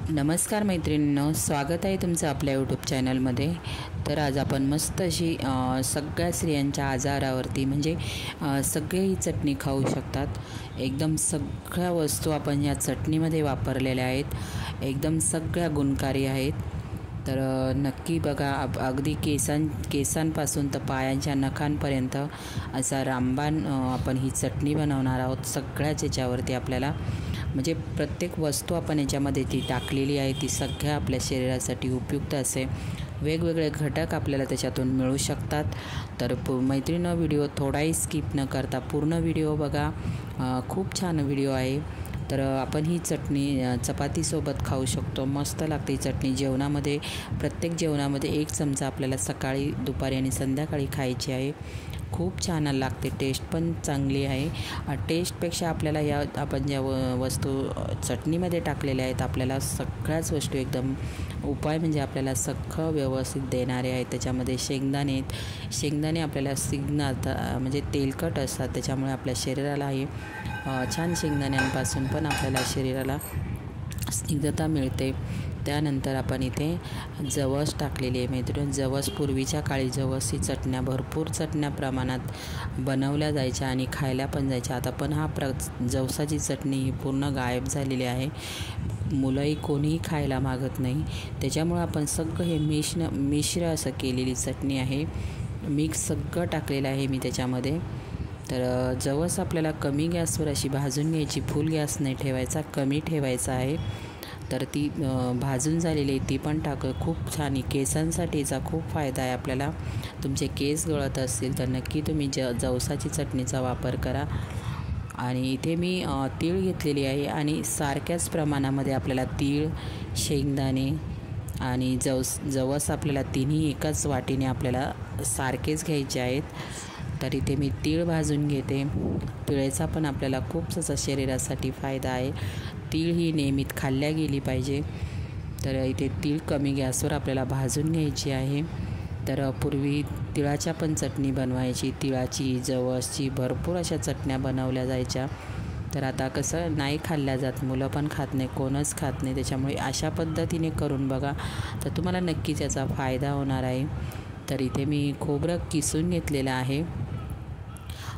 नमस्कार मैत्रिणींनो, स्वागत आहे तुमचं आपल्या यूट्यूब चॅनलमध्ये। तर आज आपण मस्त अशी सगळ्या स्त्रियांच्या आजारावरती म्हणजे सगळे ही चटणी खाऊ शकतात। एकदम सगळ्या वस्तू आपण या चटणीमध्ये वापरलेल्या आहेत, एकदम सगळ्या गुणकारी आहेत। तर नक्की बघा। अगदी केसांपासून तर पायांच्या नखांपर्यंत असा रामबाण आपण ही चटणी बनवणार आहोत। सगळ्याच याच्यावरती आपल्याला म्हणजे प्रत्येक वस्तू आपण याच्यामध्ये ती टाकलेली आहे, ती सगळ्या आपल्या शरीरासाठी उपयुक्त असे वेगवेगळे घटक आपल्याला त्याच्यातून मिळू शकतात। तर मैत्रिणींनो, व्हिडिओ थोडाही स्किप न करता पूर्ण व्हिडिओ बघा, खूप छान व्हिडिओ आहे। तर आपण ही चटणी चपातीसोबत खाऊ शकतो, मस्त लागते ही चटणी। जेवणामध्ये प्रत्येक जेवणामध्ये 1 चमचा आपल्याला सकाळी, दुपारी आणि संध्याकाळी खायची आहे। खूप छान लागते, टेस्ट पण चांगली आहे। टेस्टपेक्षा आपल्याला या आपण ज्या वस्तू चटणीमध्ये टाकलेल्या आहेत, आपल्याला सगळ्याच वस्तू एकदम उपाय म्हणजे आपल्याला सगळं व्यवस्थित देणारे आहेत। त्याच्यामध्ये शेंगदाणे आपल्याला म्हणजे तेलकट असतात, त्याच्यामुळे आपल्या शरीराला हे छान शेंगदाण्यांपासून पण आपल्याला शरीराला स्निग्धता मिळते। त्यानंतर आपण इथे जवस टाकलेली आहे मैत्रिणी। जवस पूर्वीच्या काळी जवसची चटण्या, भरपूर चटण्या प्रमाणात बनवल्या जायच्या आणि खायला पण जायच्या। आता पण जवसाची चटणी ही पूर्ण गायब झालेली आहे, मुलंही कोणीही खायला मागत नाही। त्याच्यामुळे आपण सगळं हे मिश्र असं केलेली चटणी आहे, मिक्स सगळं टाकलेलं आहे मी त्याच्यामध्ये। तर जवस आपल्याला कमी गॅसवर अशी भाजून घ्यायची, फुल गॅस नाही ठेवायचा, कमी ठेवायचा आहे। तर ती भाजून झालेली आहे, ती पण खूप छान केसांसाठीचा खूप फायदा आहे आपल्याला। तुमचे केस गळत असतील तर नक्की तुम्ही जवसाची चटणीचा वापर करा। आणि इथे मी तीळ घेतलेली आहे आणि सारख्याच प्रमाणामध्ये आपल्याला तीळ, शेंगदाणे आणि जवस आपल्याला तिन्ही एकाच वाटीने आपल्याला सारखेच घ्यायचे आहेत। तर इथे मी तीळ भाजून घेते। तिळाचा पण आपल्याला खूप असा शरीरासाठी फायदा आहे। तीळ ही नियमित खाल्ल्या गेली पाहिजे। तर इथे तीळ कमी गॅसवर आपल्याला भाजून घ्यायची आहे। तर पूर्वी तिळाच्या पण चटणी बनवायची, तिळाची, जवसची भरपूर अशा चटण्या बनवल्या जायच्या। तर आता कसं नाही खाल्ल्या जात, मुलं पण खात नाही, कोणच खात नाही। त्याच्यामुळे अशा पद्धतीने करून बघा, तर तुम्हाला नक्कीच याचा फायदा होणार आहे। तर इथे मी खोबरं किसून घेतलेलं आहे।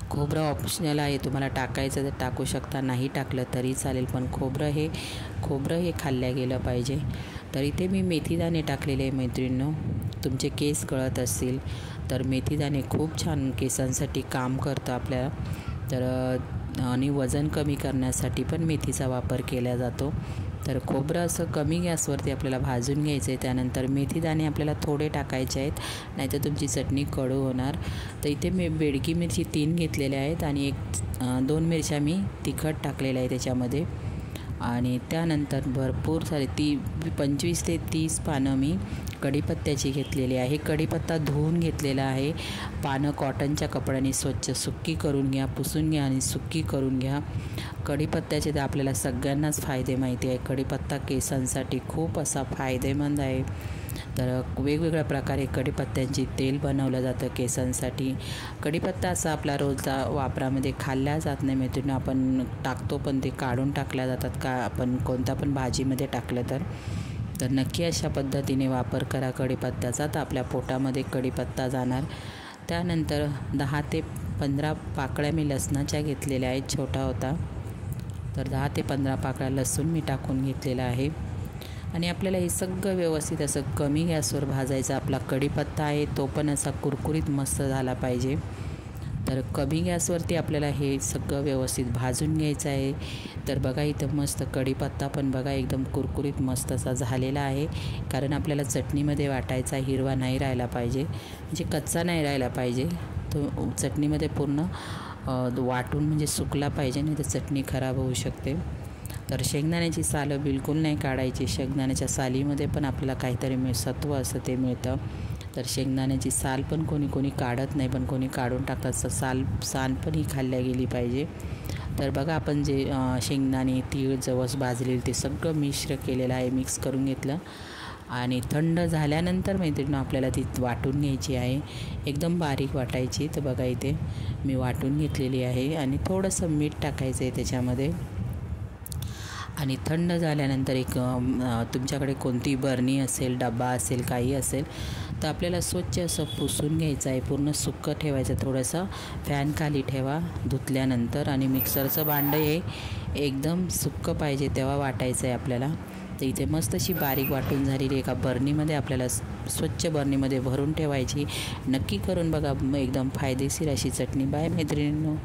खोबरं ऑप्शनल आहे, तुम्हाला टाकायचं तर टाकू शकता, नाही टाकलं तरी चालेल, पण खोबरं हे खाल्ल्या गेलं पाहिजे। तर इथे मी मेथीदाणे टाकलेले आहे मैत्रिणींनो। तुमचे केस गळत असतील तर मेथीदाणे खूप छान केसांसाठी काम करतं आपल्याला। तर आणि वजन कमी करण्यासाठी पण मेथीचा वापर केला जातो। तर खोबरं असं कमी गॅसवरती आपल्याला भाजून घ्यायचं आहे। त्यानंतर मेथीदाणे आपल्याला थोडे टाकायचे आहेत, नाहीतर तुमची चटणी कडू होणार। तर इथे मी बेडगी मिरची 3 घेतलेल्या आहेत आणि 2 मिरच्या मी तिखट टाकलेल्या आहे त्याच्यामध्ये। आणि त्यानंतर भरपूर सारे 25 ते 30 पानं मी कढीपत्त्याची घेतलेली आहे। कढीपत्ता धुवून घेतलेला आहे, पानं कॉटनच्या कपड्याने स्वच्छ सुक्की करून घ्या, पुसून घ्या आणि सुक्की करून घ्या। कढीपत्त्याचे तर आपल्याला सगळ्यांनाच फायदे माहिती आहे, कढीपत्ता केसांसाठी खूप असा फायदेमंद आहे। तर वेगवेगळ्या प्रकारे कढीपत्त्यांची तेल बनवलं जातं केसांसाठी। कढीपत्ता असा आपला रोजचा वापरामध्ये खाल्ला जात नाही मैत्रिणी, आपण टाकतो पण ते काढून टाकल्या जातात का आपण कोणत्या पण भाजीमध्ये टाकलं तर नक्की अशा पद्धतीने वापर करा कढीपत्त्याचा, तर आपल्या पोटामध्ये कढीपत्ता जाणार। त्यानंतर 10 ते 15 पाकळ्या मी लसणाच्या घेतलेल्या आहेत, छोटा होता। तर 10 ते 15 पाकळ्या लसूण मी टाकून घेतलेला आहे। आणि आपल्याला हे सगळं व्यवस्थित असं कमी गॅसवर भाजायचं। आपला कढीपत्ता आहे तो पण असा कुरकुरीत मस्त झाला पाहिजे। तर कमी गॅसवरती आपल्याला हे सगळं व्यवस्थित भाजून घ्यायचं आहे। तर बघा इथं मस्त कढीपत्ता पण बघा एकदम कुरकुरीत मस्त असा झालेला आहे, कारण आपल्याला चटणीमध्ये वाटायचा हिरवा नाही राहिला पाहिजे, म्हणजे कच्चा नाही राहिला पाहिजे, तो चटणीमध्ये पूर्ण वाटून म्हणजे सुकला पाहिजे, नाही तर चटणी खराब होऊ शकते। तर शेंगदाण्याची सालं बिलकुल नाही काढायची, शेंगदाण्याच्या सालीमध्ये पण आपल्याला काहीतरी सत्व असं ते मिळतं। तर शेंगदाण्याची साल पण कोणी काढत नाही, पण कोणी काढून टाकतात, साल पण ही खाल्ल्या गेली पाहिजे। तर बघा आपण जे शेंगदाणे, तीळ, जवस भाजलेले ते सगळं मिश्र केलेलं आहे, मिक्स करून घेतलं। आणि थंड झाल्यानंतर मैत्रिणी आपल्याला ती वाटून घ्यायची आहे, एकदम बारीक वाटायची। तर बघा इथे मी वाटून घेतलेली आहे आणि थोडंसं मीठ टाकायचं आहे त्याच्यामध्ये। आणि थंड झाल्यानंतर एक तुमच्याकडे कोणती बरणी असेल, डबा असेल, काही असेल तर आपल्याला स्वच्छ असं पुसून घ्यायचं आहे. पूर्ण सुक्कं ठेवायचं, थोडंसं फॅन खाली ठेवा धुतल्यानंतर. आणि मिक्सरचं भांडं हे एकदम सुक्कं पाहिजे तेव्हा वाटायचं आहे आपल्याला. तर इथे मस्त अशी बारीक वाटून झालेली एका बरणीमध्ये आपल्याला स्वच्छ बरणीमध्ये भरून ठेवायची. नक्की करून बघा, एकदम फायदेशीर अशी चटणी. बाय मैत्रिणींनो.